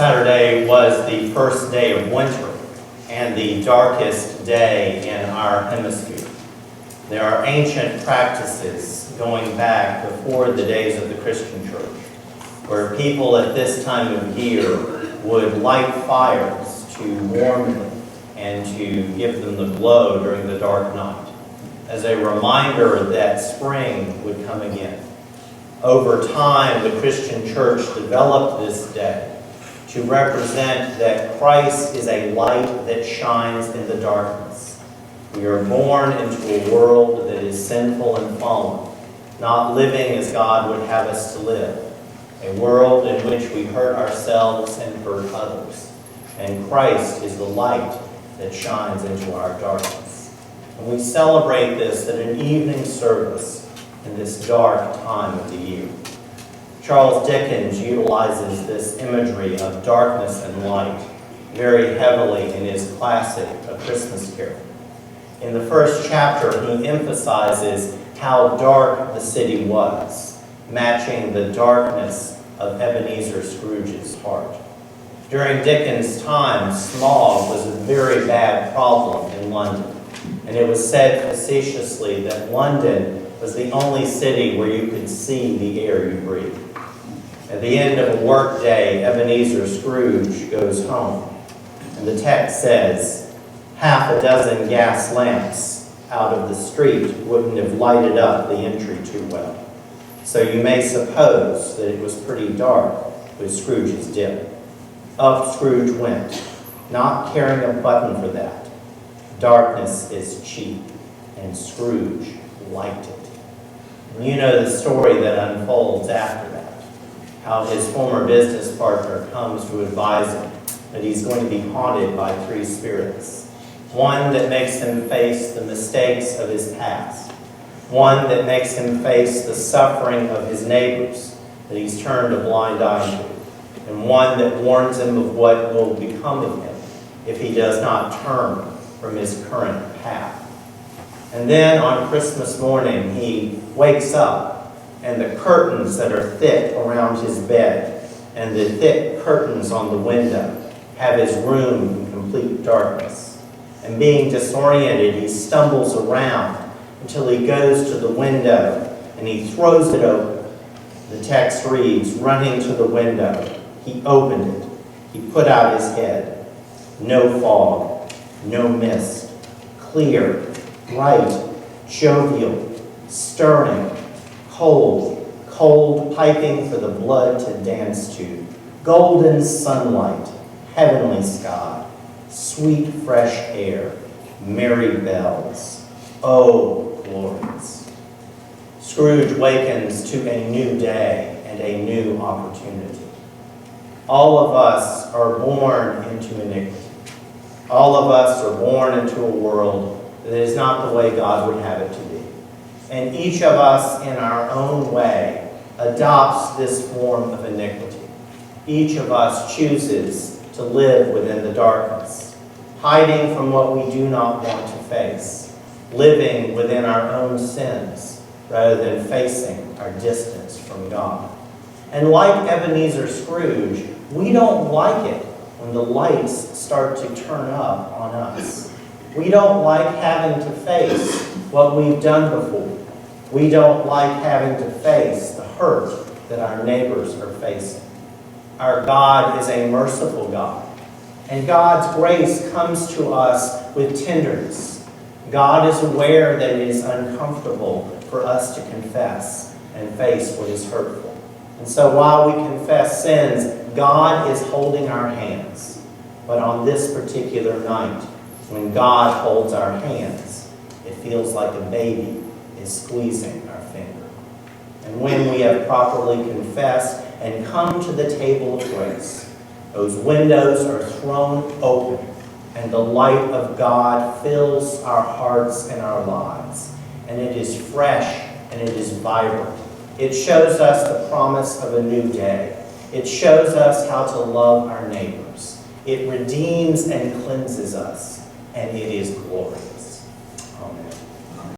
Saturday was the first day of winter and the darkest day in our hemisphere. There are ancient practices going back before the days of the Christian church, where people at this time of year would light fires to warm them and to give them the glow during the dark night, as a reminder that spring would come again. Over time, the Christian church developed this day to represent that Christ is a light that shines in the darkness. We are born into a world that is sinful and fallen, not living as God would have us to live, a world in which we hurt ourselves and hurt others. And Christ is the light that shines into our darkness. And we celebrate this at an evening service in this dark time of the year. Charles Dickens utilizes this imagery of darkness and light very heavily in his classic A Christmas Carol. In the first chapter, he emphasizes how dark the city was, matching the darkness of Ebenezer Scrooge's heart. During Dickens' time, smog was a very bad problem in London, and it was said facetiously that London was the only city where you could see the air you breathe. At the end of a work day, Ebenezer Scrooge goes home, and the text says, half a dozen gas lamps out of the street wouldn't have lighted up the entry too well. So you may suppose that it was pretty dark with Scrooge's dinner. Up Scrooge went, not caring a button for that. Darkness is cheap, and Scrooge liked it. And you know the story that unfolds after that. How his former business partner comes to advise him that he's going to be haunted by three spirits. One that makes him face the mistakes of his past. One that makes him face the suffering of his neighbors that he's turned a blind eye to. And one that warns him of what will become of him if he does not turn from his current path. And then on Christmas morning, he wakes up, and the curtains that are thick around his bed and the thick curtains on the window have his room in complete darkness. And being disoriented, he stumbles around until he goes to the window and he throws it open. The text reads, running to the window, he opened it. He put out his head. No fog, no mist, clear, bright, jovial, stirring, cold, piping for the blood to dance to, golden sunlight, heavenly sky, sweet fresh air, merry bells. Oh, glorious. Scrooge wakens to a new day and a new opportunity. All of us are born into iniquity. All of us are born into a world that is not the way God would have it to be. And each of us, in our own way, adopts this form of iniquity. Each of us chooses to live within the darkness, hiding from what we do not want to face, living within our own sins rather than facing our distance from God. And like Ebenezer Scrooge, we don't like it when the lights start to turn up on us. We don't like having to face what we've done before. We don't like having to face the hurt that our neighbors are facing. Our God is a merciful God, and God's grace comes to us with tenderness. God is aware that it is uncomfortable for us to confess and face what is hurtful. And so while we confess sins, God is holding our hands. But on this particular night, when God holds our hands, it feels like a baby is squeezing our finger. And when we have properly confessed and come to the table of grace, those windows are thrown open and the light of God fills our hearts and our lives. And it is fresh and it is vibrant. It shows us the promise of a new day. It shows us how to love our neighbors. It redeems and cleanses us, and it is glorious. Amen.